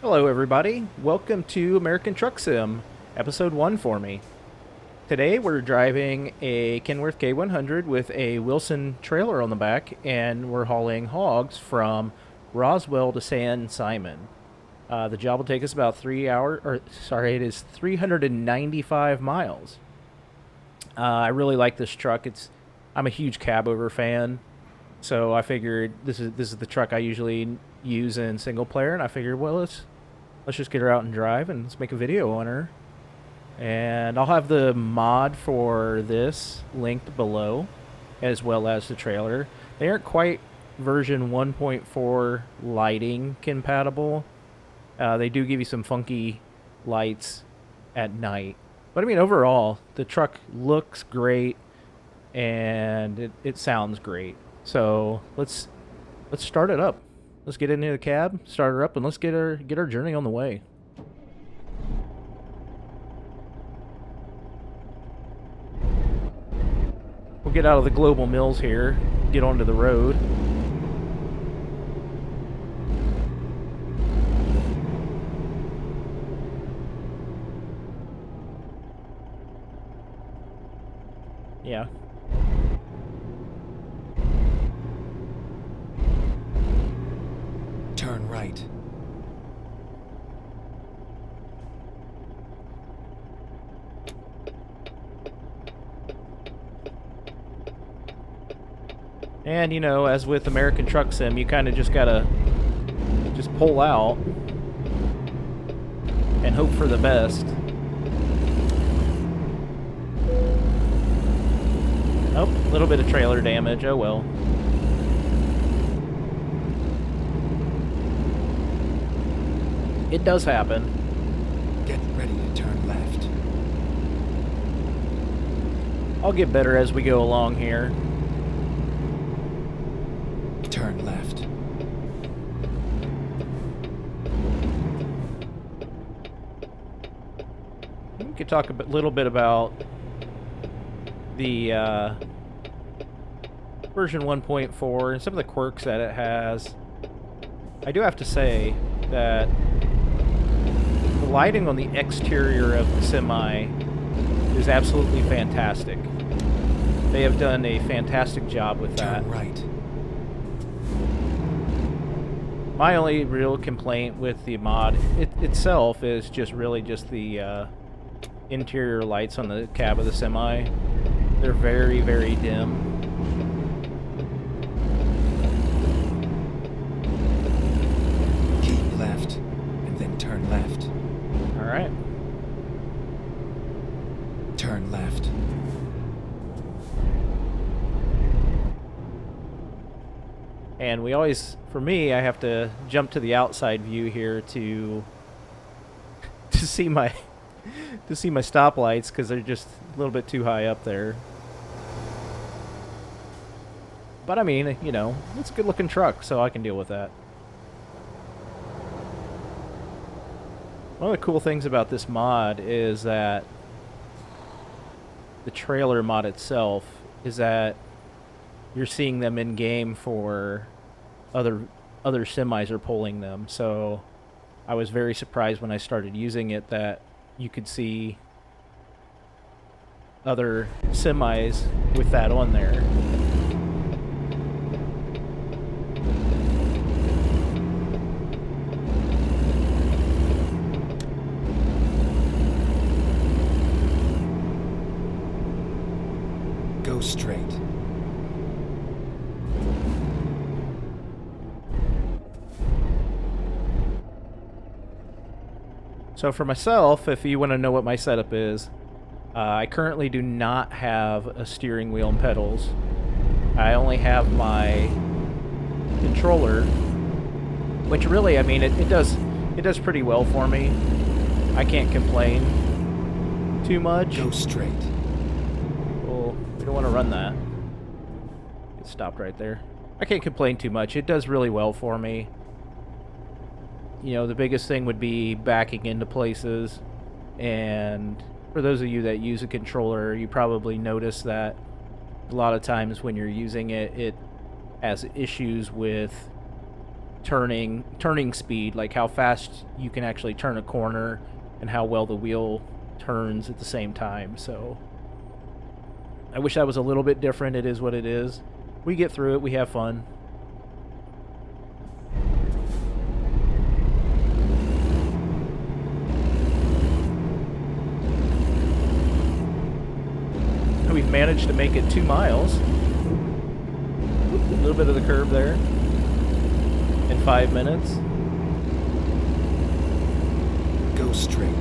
Hello, everybody. Welcome to American Truck Sim, episode 1 for me. Today we're driving a Kenworth K100 with a Wilson trailer on the back, and we're hauling hogs from Roswell to San Simon. The job will take us about 3 hours, it is 395 miles. I really like this truck. I'm a huge cabover fan, so I figured this is the truck I usually use in single player, and I figured, well, let's just get her out and drive, and let's make a video on her. And I'll have the mod for this linked below, as well as the trailer. They aren't quite version 1.4 lighting compatible. They do give you some funky lights at night. But I mean, overall, the truck looks great, and it sounds great. So let's start it up. Let's get into the cab, start her up, and let's get our journey on the way. We'll get out of the global mills here, get onto the road. Yeah. Turn right. And, you know, as with American Truck Sim, you kind of just gotta just pull out and hope for the best. Oh, a little bit of trailer damage. Oh well. It does happen. Get ready to turn left. I'll get better as we go along here. Turn left. We could talk a little bit about the version 1.4 and some of the quirks that it has. I do have to say that the lighting on the exterior of the semi is absolutely fantastic. They have done a fantastic job with that. Turn right. My only real complaint with the mod itself is just really just the interior lights on the cab of the semi. They're very, very dim. Keep left, and then turn left. All right. Turn left. And we always, for me, I have to jump to the outside view here to see my stoplights because they're just a little bit too high up there. But I mean, you know, it's a good-looking truck, so I can deal with that. One of the cool things about this mod is that the trailer mod itself is that you're seeing them in game for other semis are pulling them. So I was very surprised when I started using it that you could see other semis with that on there. Go straight. So for myself, if you want to know what my setup is, I currently do not have a steering wheel and pedals. I only have my controller, which really, I mean, it does pretty well for me. I can't complain too much. Go straight. Well, we don't want to run that. It stopped right there. I can't complain too much. It does really well for me. You know, the biggest thing would be backing into places, and for those of you that use a controller, you probably notice that a lot of times when you're using it, it has issues with turning speed, like how fast you can actually turn a corner and how well the wheel turns at the same time. So I wish that was a little bit different. It is what it is. We get through it. We have fun. We've managed to make it 2 miles. A little bit of the curve there in 5 minutes. Go straight.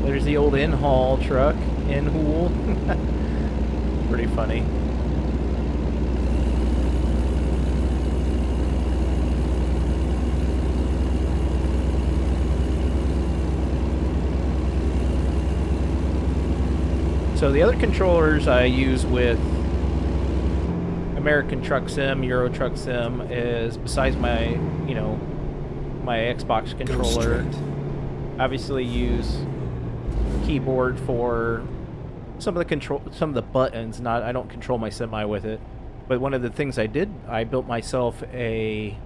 There's the old in-haul truck, in-hool. Pretty funny. So the other controllers I use with American Truck Sim, Euro Truck Sim, is besides my, my Xbox controller, obviously use keyboard for some of the buttons. I don't control my semi with it, but one of the things I built myself a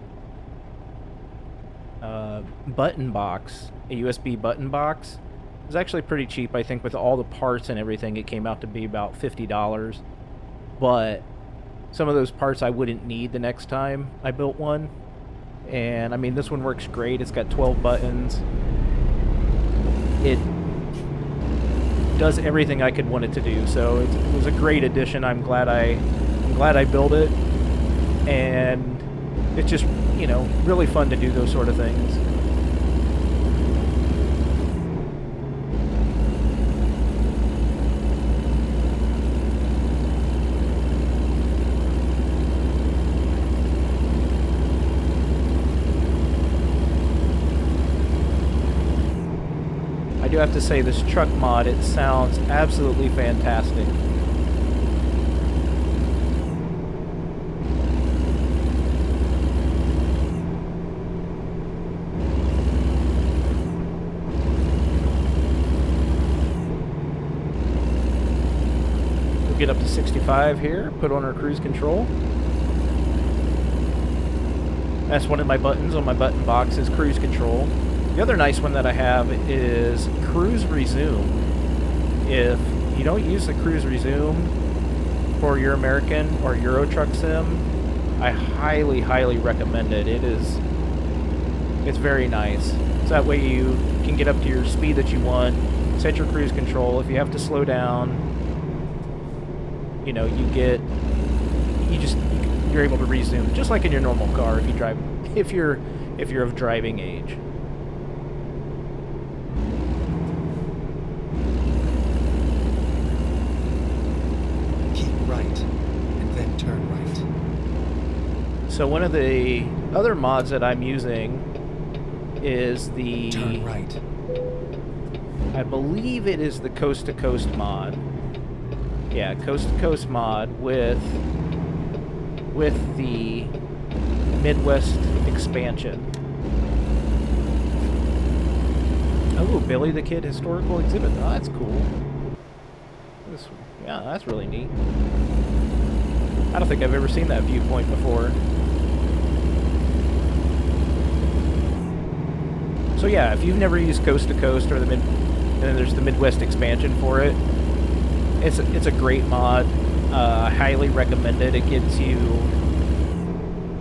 button box, a USB button box. It was actually pretty cheap. I think with all the parts and everything, it came out to be about $50. But some of those parts I wouldn't need the next time I built one. And I mean, this one works great. It's got 12 buttons. It does everything I could want it to do. So it was a great addition. I'm glad I built it. And it's just, really fun to do those sort of things. I do have to say, this truck mod, it sounds absolutely fantastic. We'll get up to 65 here, put on our cruise control. That's one of my buttons on my button box, is cruise control. The other nice one that I have is Cruise Resume. If you don't use the Cruise Resume for your American or Euro Truck Sim, I highly, highly recommend it. It's very nice. So that way you can get up to your speed that you want, set your cruise control. If you have to slow down, you're able to resume, just like in your normal car if you're of driving age. So one of the other mods that I'm using is the... Turn right. I believe it is the Coast to Coast mod. Yeah, Coast to Coast mod with the Midwest expansion. Oh, Billy the Kid historical exhibit. Oh, that's cool. Yeah, that's really neat. I don't think I've ever seen that viewpoint before. So yeah, if you've never used Coast to Coast or and then there's the Midwest expansion for it, it's a great mod. I highly recommend it. It gives you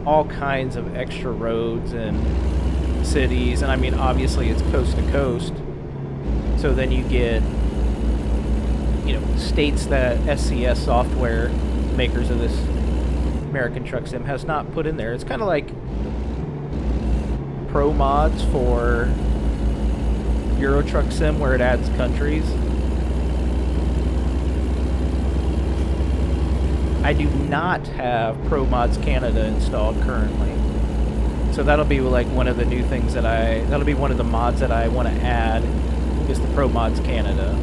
all kinds of extra roads and cities, and I mean, obviously it's coast to coast. So then you get, states that SCS software, makers of this American Truck Sim, has not put in there. It's kind of like pro mods for Euro Truck Sim, where it adds countries. I do not have Pro Mods Canada installed currently, so that'll be like one of the new things that'll be one of the mods that I want to add, is the Pro Mods Canada.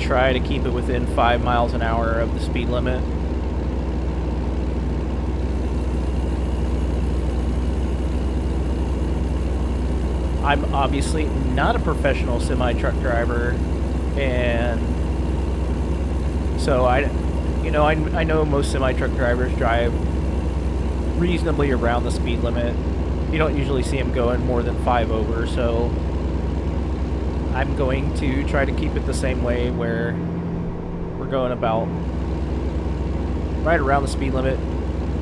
try to keep it within 5 miles an hour of the speed limit. I'm obviously not a professional semi-truck driver, and so I know most semi-truck drivers drive reasonably around the speed limit. You don't usually see them going more than 5 over, so I'm going to try to keep it the same way, where we're going about right around the speed limit,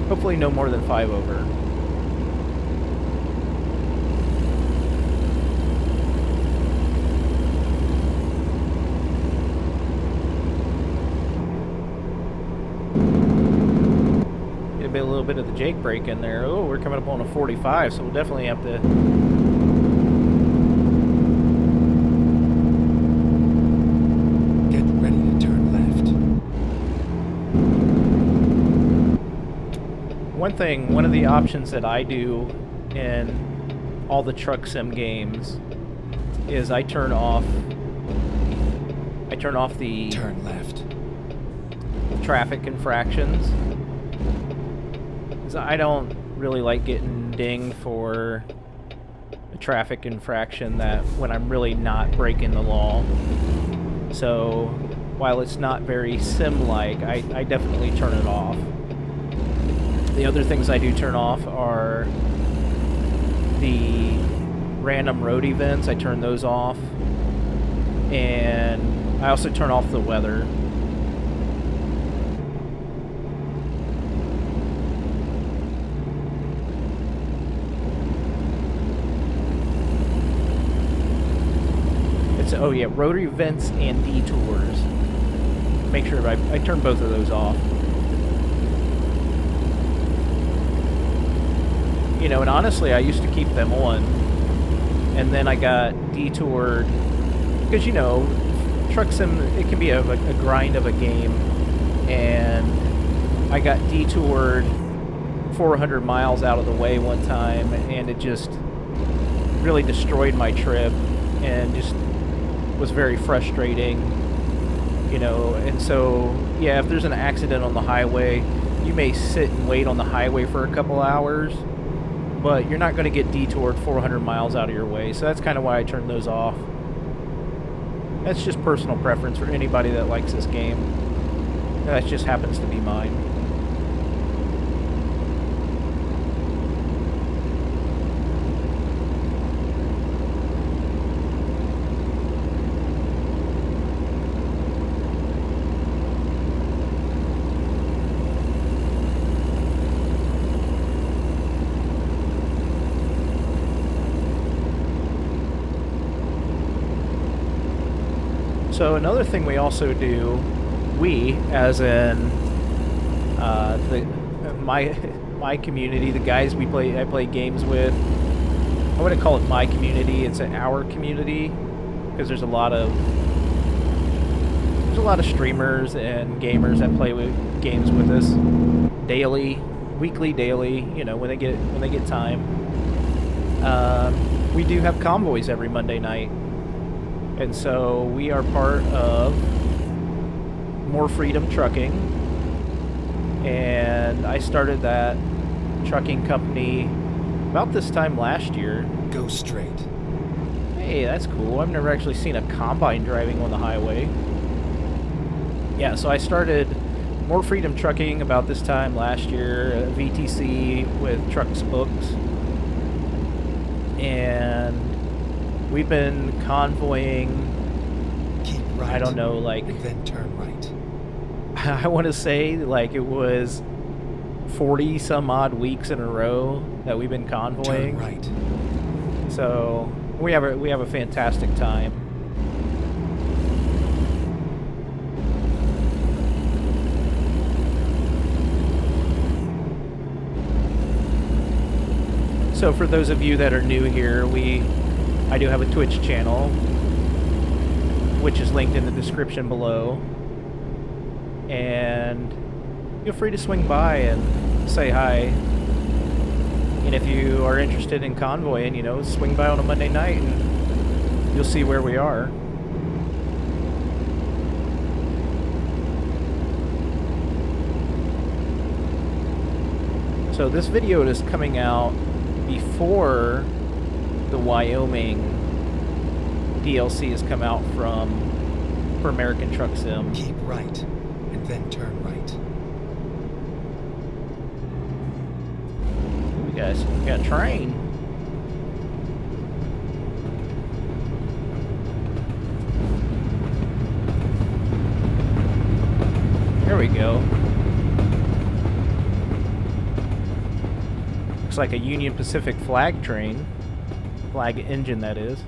hopefully no more than 5 over. A little bit of the Jake brake in there. Oh, we're coming up on a 45, so we'll definitely have to get ready to turn left. one of the options that I do in all the truck sim games is I turn off the turn left traffic infractions. I don't really like getting dinged for a traffic infraction that when I'm really not breaking the law. So while it's not very sim-like, I definitely turn it off. The other things I do turn off are the random road events. I turn those off. And I also turn off the weather. Oh yeah, rotary vents and detours. Make sure I turn both of those off. You know, and honestly, I used to keep them on, and then I got detoured because, you know, truck sim, it can be a grind of a game, and I got detoured 400 miles out of the way one time, and it just really destroyed my trip and just was very frustrating, you know. And so yeah, if there's an accident on the highway, you may sit and wait on the highway for a couple hours, but you're not going to get detoured 400 miles out of your way. So that's kind of why I turned those off. That's just personal preference for anybody that likes this game. That just happens to be mine. So another thing we also do, as in my community, the guys I play games with, I wouldn't call it my community, it's our community, because there's a lot of streamers and gamers that play games with us daily, weekly, daily, you know, when they get time. We do have convoys every Monday night. And so we are part of More Freedom Trucking, and I started that trucking company about this time last year. Go straight. Hey, that's cool. I've never actually seen a combine driving on the highway. Yeah, so I started More Freedom Trucking about this time last year, VTC with Trucks Books, and we've been convoying, keep right, I don't know, like, and then turn right. I want to say like it was 40 some odd weeks in a row that we've been convoying. Turn right. So we have a fantastic time. So for those of you that are new here, I do have a Twitch channel, which is linked in the description below. And feel free to swing by and say hi. And if you are interested in convoying, you know, swing by on a Monday night and you'll see where we are. So this video is coming out before the Wyoming DLC has come out for American Truck Sim. Keep right, and then turn right. We got a train. There we go. Looks like a Union Pacific flag train. Flag engine, that is.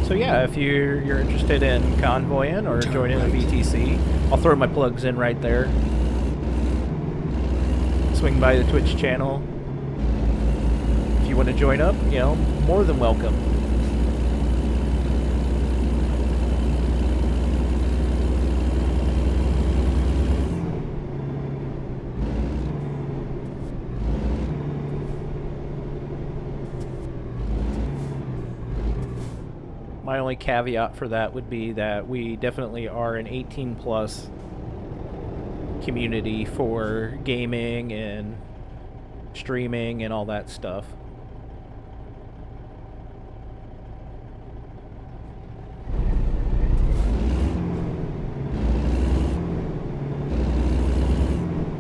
So yeah, if you're interested in convoying or joining a VTC, I'll throw my plugs in right there. Swing by the Twitch channel. If you want to join up, you know, more than welcome. My only caveat for that would be that we definitely are an 18 plus community for gaming and streaming and all that stuff.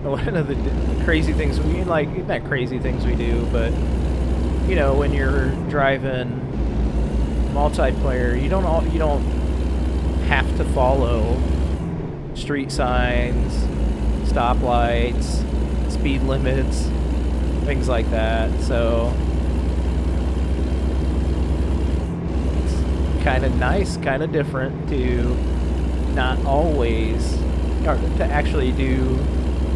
One of the crazy things we like, not crazy things we do, but you know, when you're driving multiplayer, you don't have to follow street signs, stoplights, speed limits, things like that. So it's kind of nice, kind of different to not always, or to actually do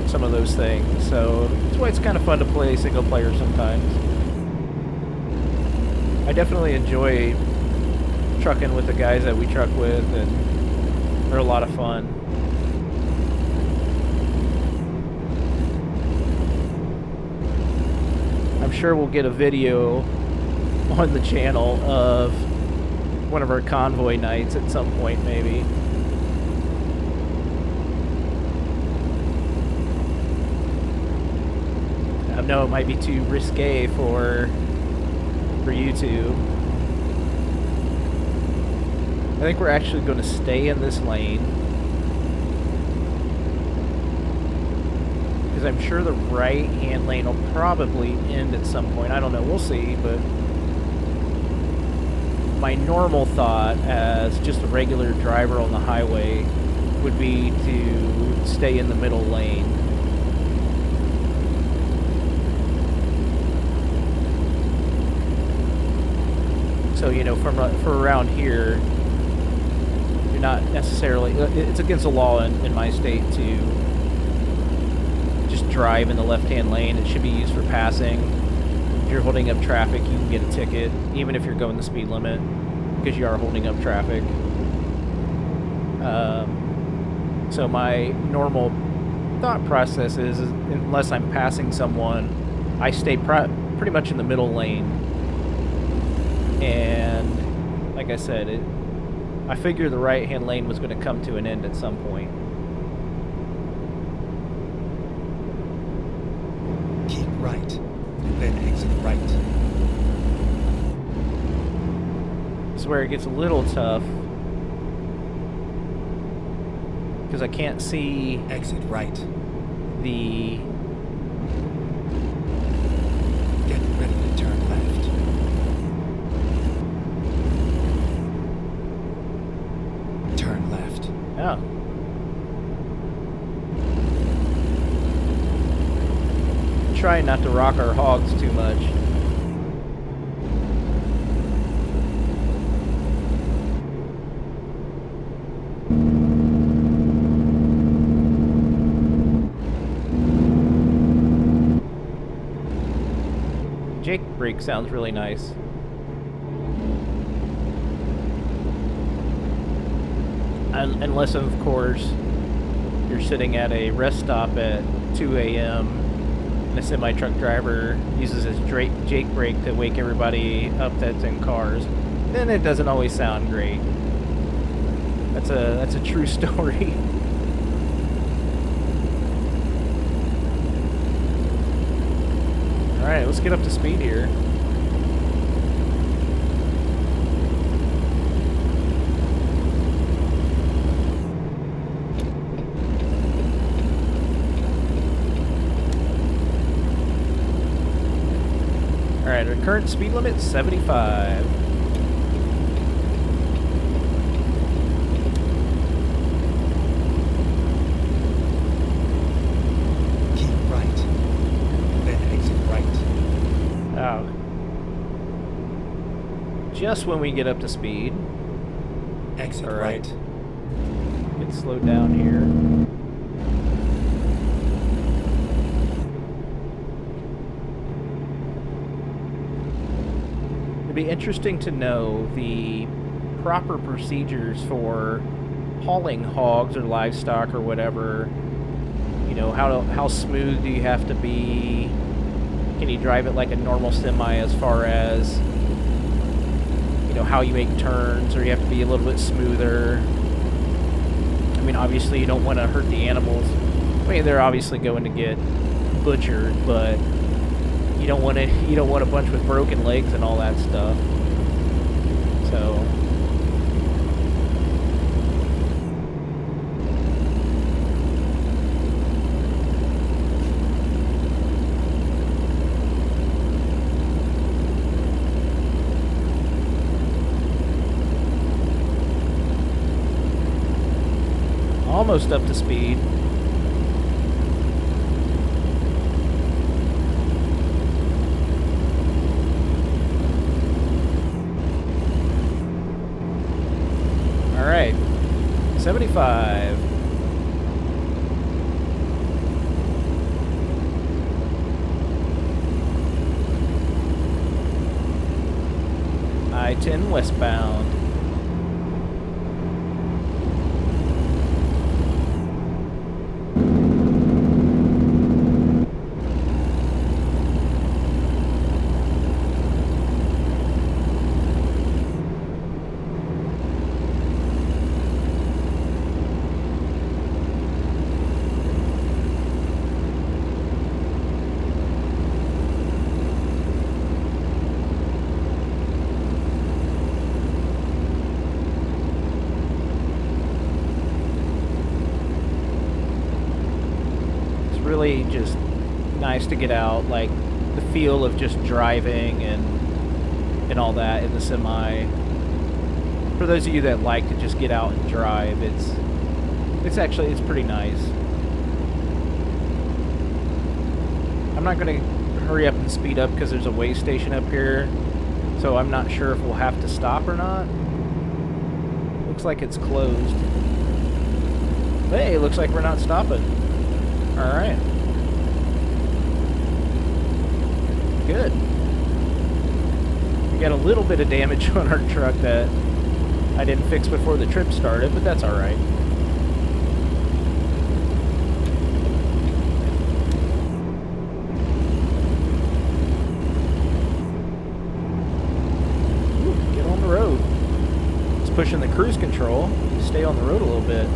some of those things. So that's why it's kind of fun to play single player sometimes. I definitely enjoy trucking with the guys that we truck with, and they're a lot of fun. I'm sure we'll get a video on the channel of one of our convoy nights at some point, maybe. I know it might be too risque for YouTube. I think we're actually going to stay in this lane, because I'm sure the right-hand lane will probably end at some point. I don't know. We'll see, but my normal thought as just a regular driver on the highway would be to stay in the middle lane. So, you know, for around here, you're not necessarily, it's against the law in my state to just drive in the left-hand lane. It should be used for passing. If you're holding up traffic, you can get a ticket, even if you're going the speed limit, because you are holding up traffic. So my normal thought process is unless I'm passing someone, I stay pretty much in the middle lane. And like I said, I figured the right-hand lane was going to come to an end at some point. Keep right, and then exit right. This is where it gets a little tough, because I can't see Exit right. the... Get ready to turn left. Turn left. Oh. Try not to rock our hogs too much. Jake brake sounds really nice. Unless, of course, you're sitting at a rest stop at 2 a.m. and a semi-truck driver uses his Jake brake to wake everybody up that's in cars. then it doesn't always sound great. That's a true story. All right, let's get up to speed here. All right, our current speed limit is 75. Just when we get up to speed. Exit All right. right. Get slowed down here. It'd be interesting to know the proper procedures for hauling hogs or livestock or whatever. You know, how smooth do you have to be? Can you drive it like a normal semi as far as, you know, how you make turns, or you have to be a little bit smoother? I mean, obviously you don't want to hurt the animals. I mean, they're obviously going to get butchered, but you don't want a bunch with broken legs and all that stuff. So almost up to speed. All right, 75. I-10 westbound. Really just nice to get out, like the feel of just driving and all that in the semi. For those of you that like to just get out and drive, it's pretty nice. I'm not going to hurry up and speed up because there's a way station up here, so I'm not sure if we'll have to stop or not. Looks like it's closed. Hey, looks like we're not stopping. Alright. Good. We got a little bit of damage on our truck that I didn't fix before the trip started, but that's alright. Get on the road. It's pushing the cruise control. Stay on the road a little bit.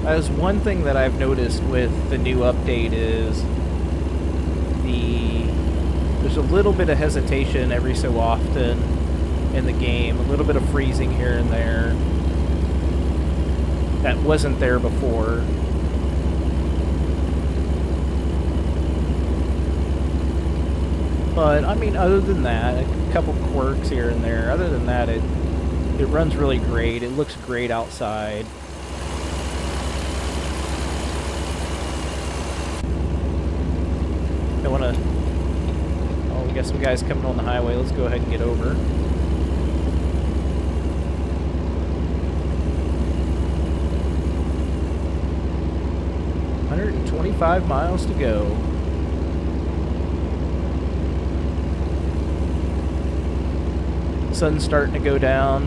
As one thing that I've noticed with the new update is there's a little bit of hesitation every so often in the game, a little bit of freezing here and there that wasn't there before. But I mean, other than that, a couple quirks here and there. Other than that, it runs really great. It looks great outside. I want to... Oh, we got some guys coming on the highway. Let's go ahead and get over. 25 miles to go. Sun's starting to go down.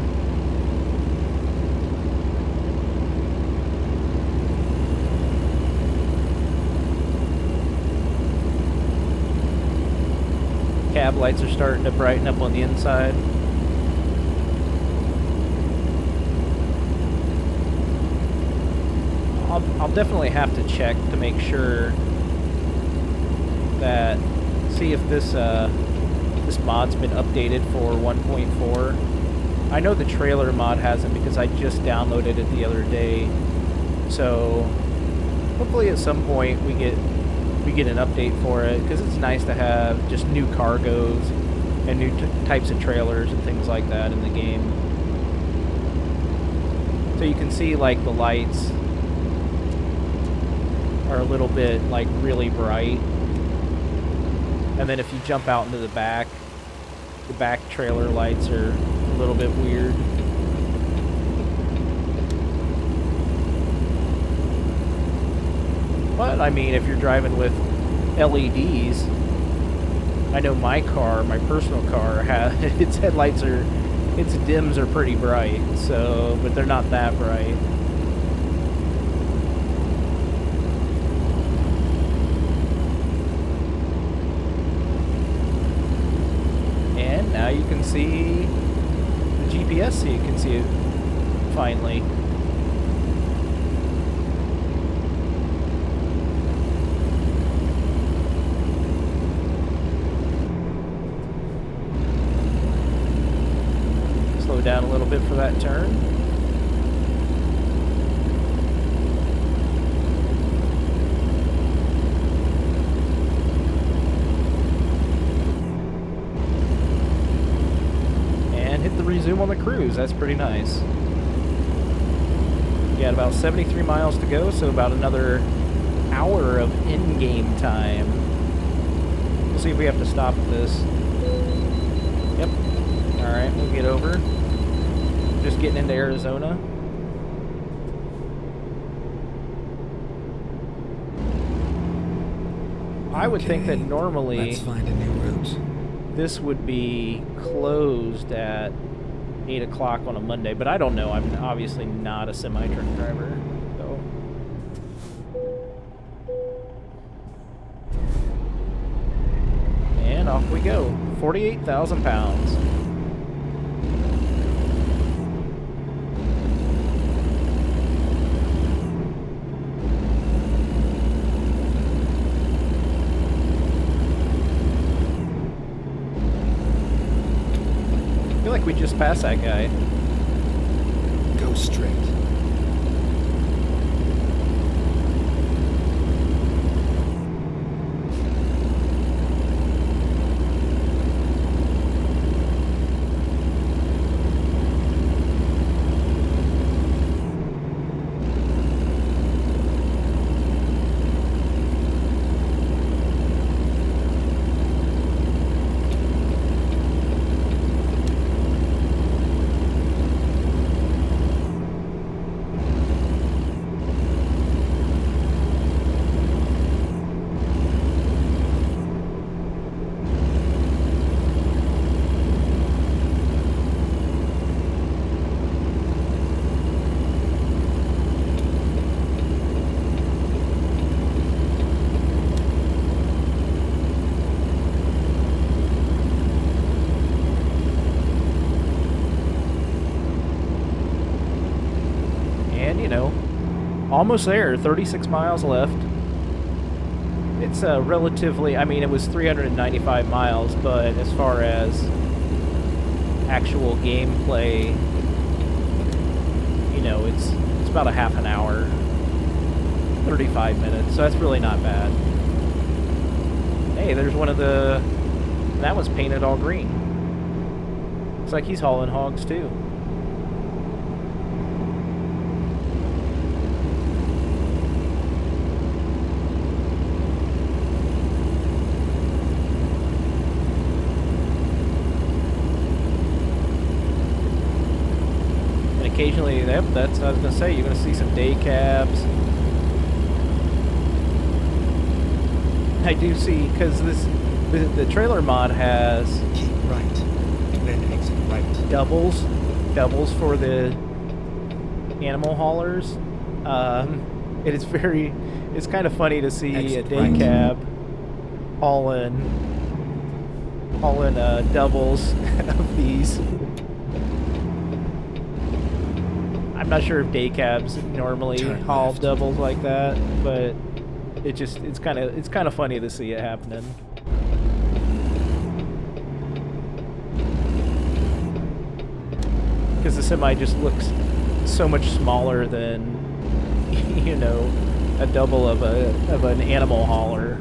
Cab lights are starting to brighten up on the inside. I'll definitely have to check to make sure that, see if this this mod's been updated for 1.4. I know the trailer mod hasn't because I just downloaded it the other day. So hopefully at some point we get an update for it, because it's nice to have just new cargos and new types of trailers and things like that in the game. So you can see like the lights are a little bit like really bright, and then if you jump out into the back trailer lights are a little bit weird. But I mean, if you're driving with LEDs, I know my car, my personal car, its headlights are, its dims are pretty bright, so, but they're not that bright. And now you can see the GPS, so you can see it finally. Slow down a little bit for that turn. And hit the resume on the cruise. That's pretty nice. We got about 73 miles to go, so about another hour of in-game time. We'll see if we have to stop at this. Yep. Alright, we'll get over. Just getting into Arizona. I would think that normally let's find a new route. This would be closed at 8 o'clock on a Monday, but I don't know. I'm obviously not a semi-truck driver, so. And off we go. 48,000 pounds. I feel like we just passed that guy. Go straight. Almost there, 36 miles left. It's relatively, I mean, it was 395 miles, but as far as actual gameplay, you know, it's about a half an hour, 35 minutes, so that's really not bad. Hey, there's one of the, that one's painted all green. Looks like he's hauling hogs too. Occasionally, yep, that's what I was going to say, you're going to see some day cabs. I do see, because the trailer mod has Keep right, then exit right. doubles for the animal haulers. It is it's kind of funny to see Exit a day right. cab hauling doubles of these. I'm not sure if day cabs normally Turn haul left. doubles like that, but it's kind of funny to see it happening. Because the semi just looks so much smaller than, you know, a double of an animal hauler.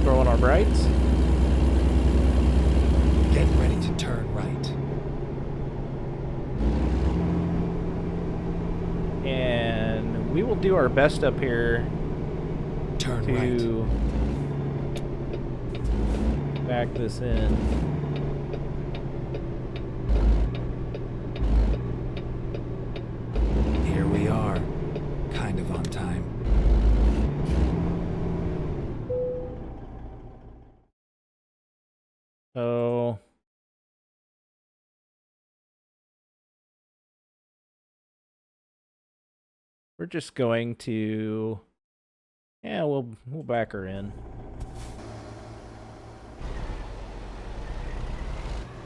Throw on our brights. Get ready to turn right. And we will do our best up here Turn to back this in. right. Here we are. Kind of on time. So we're just going to, yeah, we'll back her in.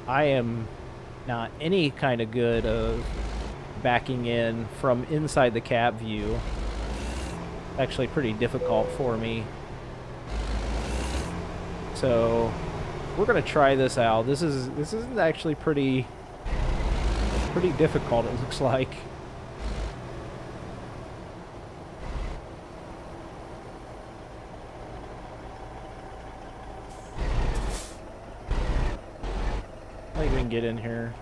I am not any kind of good of backing in from inside the cab view. Actually pretty difficult for me. So we're gonna try this out. This is actually pretty difficult, it looks like. I think we can get in here.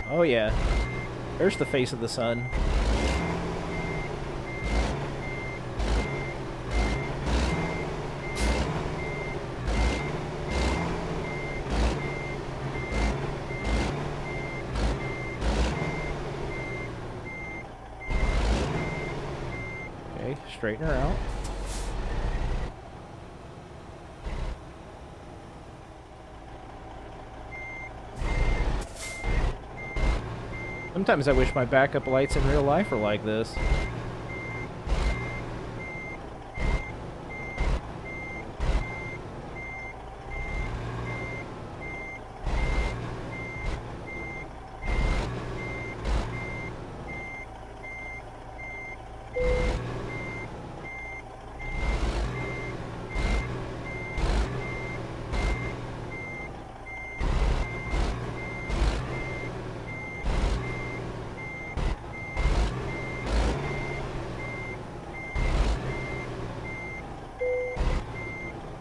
Oh yeah. There's the face of the sun. Okay, straighten her out. Sometimes I wish my backup lights in real life were like this.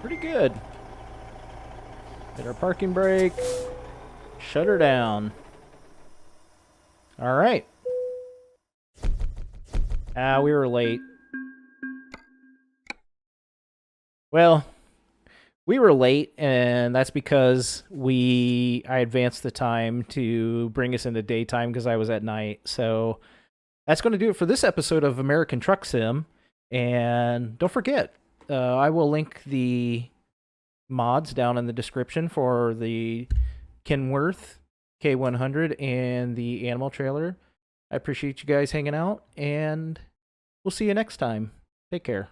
Pretty good. Hit our parking brake. Shut her down. Alright. We were late. Well, we were late, and that's because I advanced the time to bring us into daytime because I was at night. So that's going to do it for this episode of American Truck Sim. And don't forget, I will link the mods down in the description for the Kenworth K100 and the animal trailer. I appreciate you guys hanging out, and we'll see you next time. Take care.